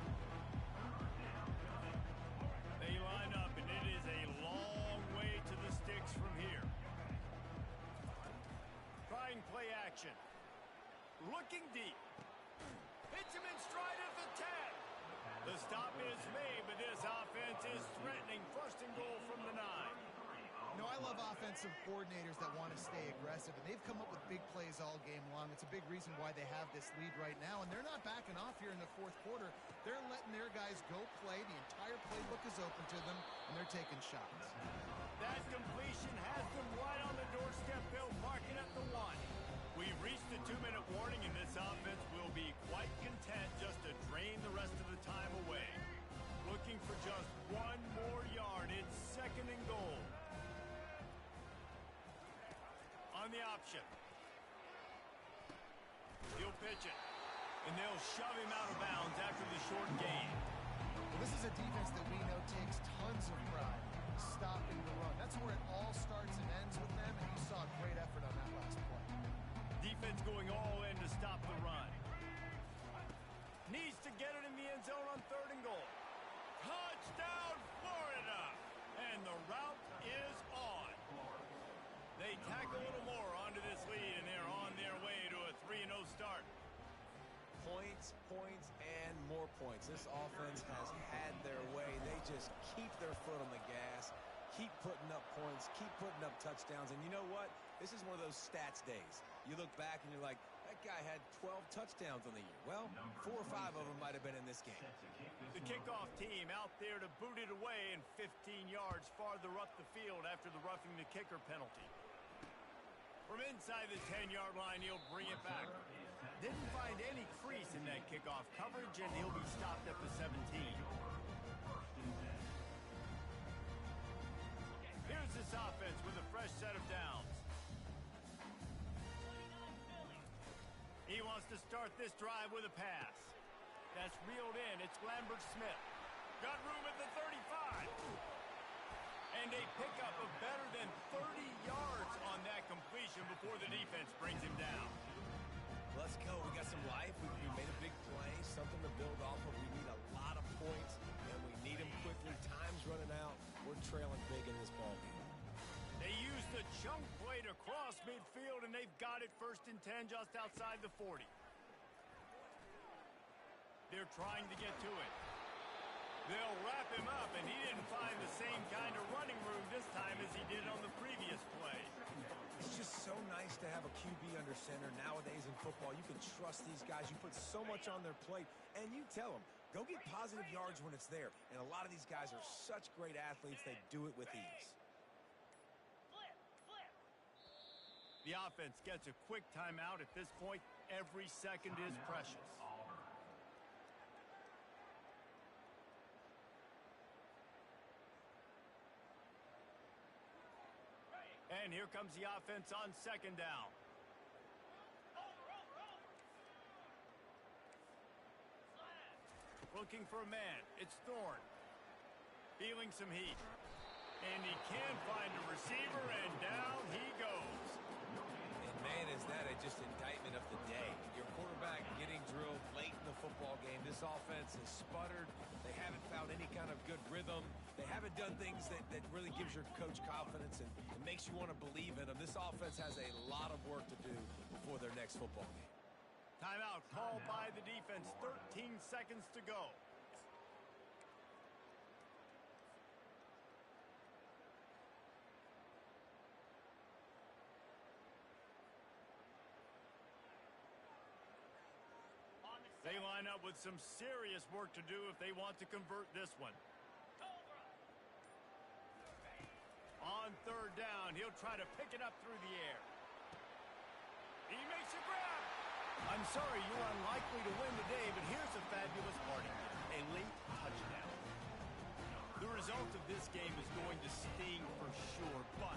They line up, and it is a long way to the sticks from here. Trying play action. Looking deep. Hits him in stride at the 10. The stop is made, but this offense is threatening. First and goal from the 9. You know, I love offensive coordinators that want to stay aggressive, and they've come up with big plays all game long. It's a big reason why they have this lead right now, and they're not backing off here in the fourth quarter. They're letting their guys go play. The entire playbook is open to them, and they're taking shots. That completion has them right on the doorstep. They'll mark it at the 1. We've reached the 2-minute warning, and this offense will be quite content just to drain the rest of the time away. Looking for just one more yard. It's second and goal. On the option. He'll pitch it. And they'll shove him out of bounds after the short gain. Well, this is a defense that we know takes tons of pride stopping the run. That's where it all starts and ends with them, and you saw a great effort on that last play. Defense going all in to stop the run. Needs to get it in the end zone on third and goal. Touchdown, Florida! And the route is on. They tack a little more onto this lead, and they're on their way to a 3-0 start. Points, points, and more points. This offense has had their way. They just keep their foot on the gas, keep putting up points, keep putting up touchdowns. And you know what? This is one of those stats days. You look back and you're like, that guy had 12 touchdowns on the year. Well, 4 or 5 of them might have been in this game. The kickoff team out there to boot it away and 15 yards farther up the field after the roughing the kicker penalty. From inside the 10-yard line, he'll bring it back. Didn't find any crease in that kickoff coverage, and he'll be stopped at the 17. Here's this offense with a fresh set of downs. He wants to start this drive with a pass. That's reeled in. It's Lambert Smith. Got room at the 35. And a pickup of better than 30 yards on that completion before the defense brings him down. Let's go. We got some life. We made a big play, something to build off of. We need a lot of points, and we need them quickly. Time's running out. We're trailing big in this ballgame. They used the chunk play to cross midfield, and they've got it 1st and 10 just outside the 40. They're trying to get to it. They'll wrap him up, and he didn't find the same kind of running room this time as he did on the previous play. It's just so nice to have a QB under center. Nowadays in football, you can trust these guys. You put so much on their plate, and you tell them, go get positive yards when it's there. And a lot of these guys are such great athletes, they do it with ease. The offense gets a quick timeout at this point. Every second is precious. And here comes the offense on 2nd down. Looking for a man. It's Thorne. Feeling some heat. And he can find a receiver, and down he goes. And man, is that just indictment of the day. Your quarterback getting drilled late in the football game. This offense has sputtered. They haven't found any kind of good rhythm. They haven't done things that really gives your coach confidence and makes you want to believe in them. This offense has a lot of work to do before their next football game. Timeout called by the defense. 13 seconds to go. They line up with some serious work to do if they want to convert this one. On 3rd down, he'll try to pick it up through the air. He makes a grab. I'm sorry, you're unlikely to win today, but here's a fabulous party. A late touchdown. The result of this game is going to sting for sure, but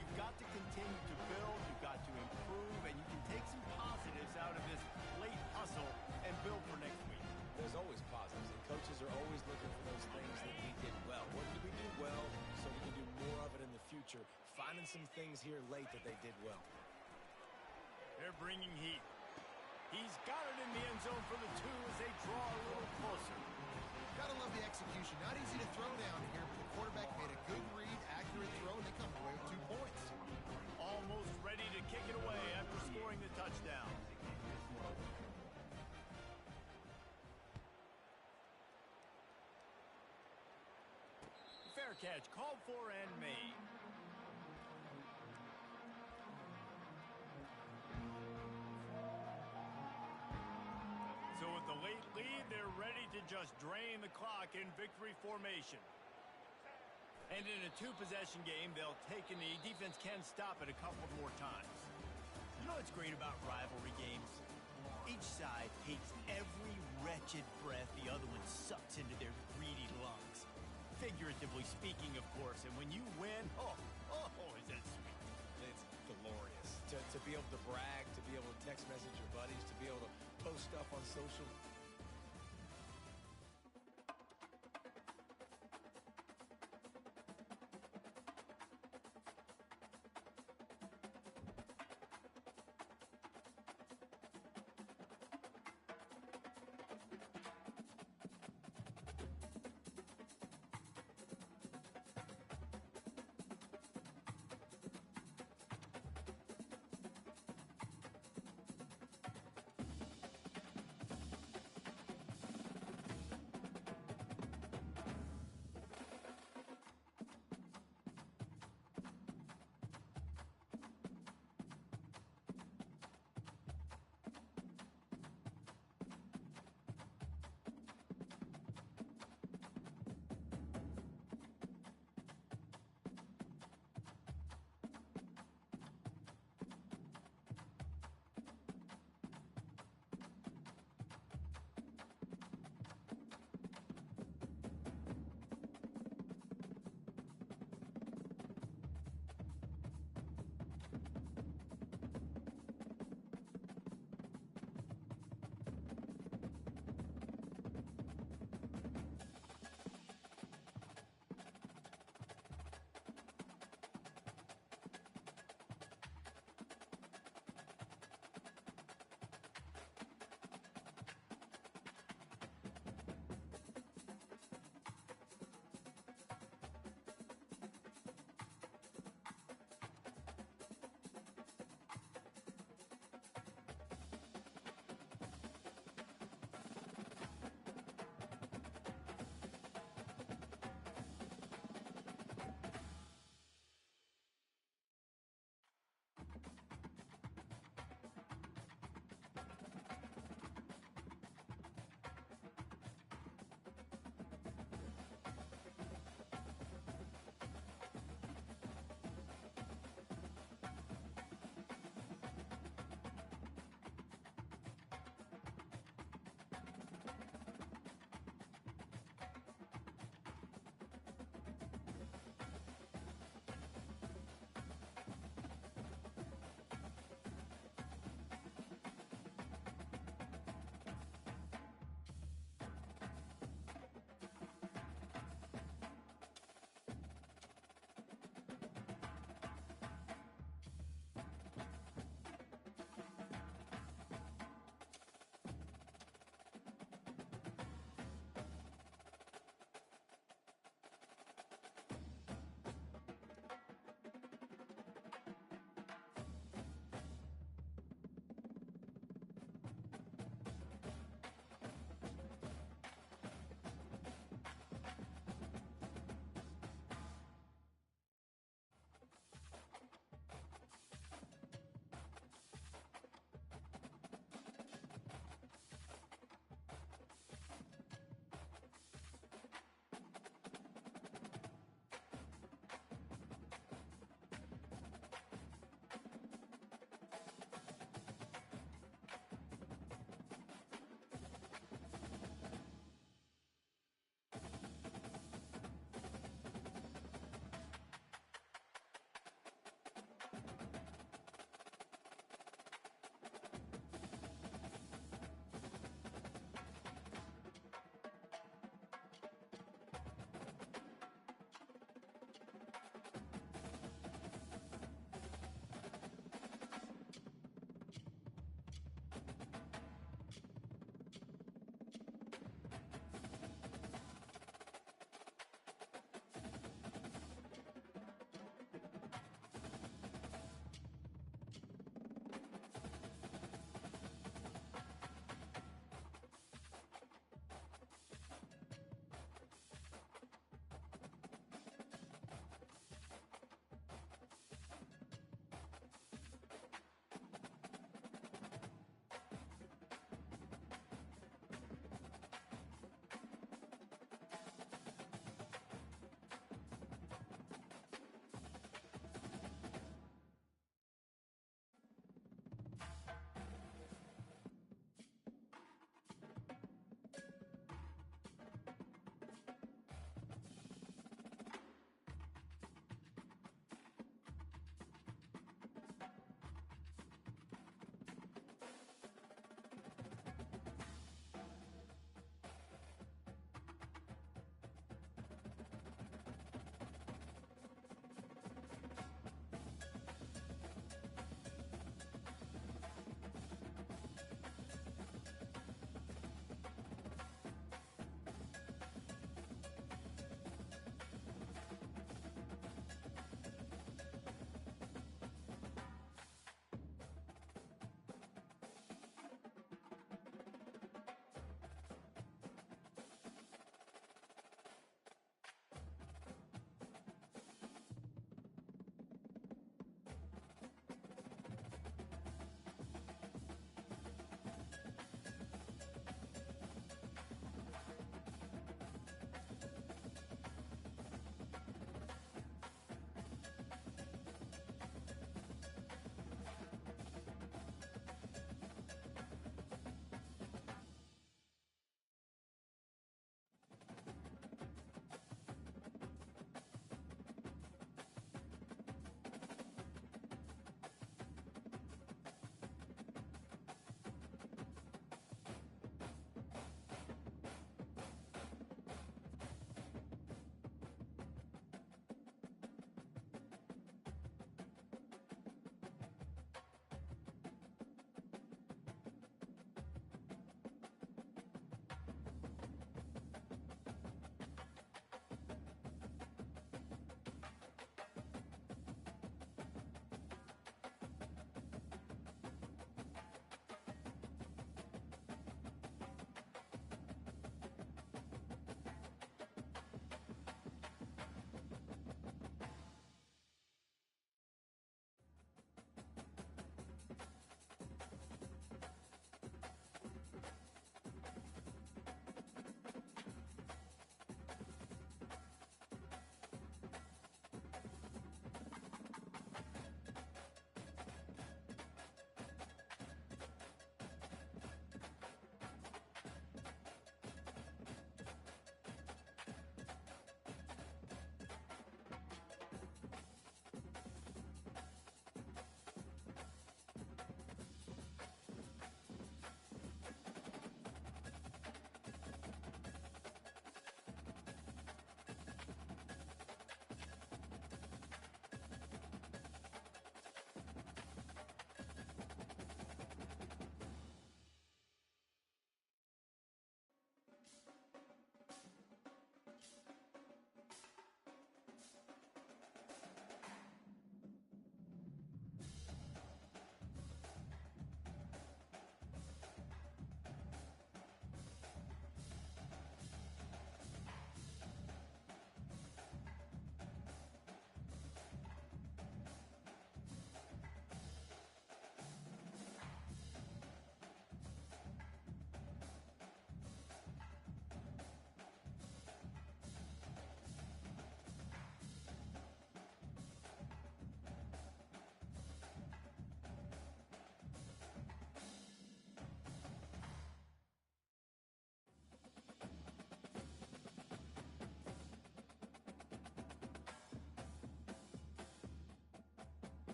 you've got to continue to build, you've got to improve, and you can take some positives out of this late hustle and build for next week. There's always positives, and coaches are always looking for those things that we did well. What did we do well so we can do more of it in the future? Finding some things here late that they did well. They're bringing heat. He's got it in the end zone for the 2 as they draw a little closer. Gotta love the execution. Not easy to throw down here, but the quarterback made a good read, accurate throw, and they come away with 2 points. Almost ready to kick it away after scoring the touchdown. Fair catch called for and made. So with the late lead, they're ready to just drain the clock in victory formation. And in a 2-possession game, they'll take a knee. Defense can stop it a couple more times. You know what's great about rivalry games? Each side hates every wretched breath the other one sucks into their greedy lungs. Figuratively speaking, of course. And when you win, oh, is that sweet. It's glorious. To be able to brag, to be able to text message your buddies, to be able to post stuff on social,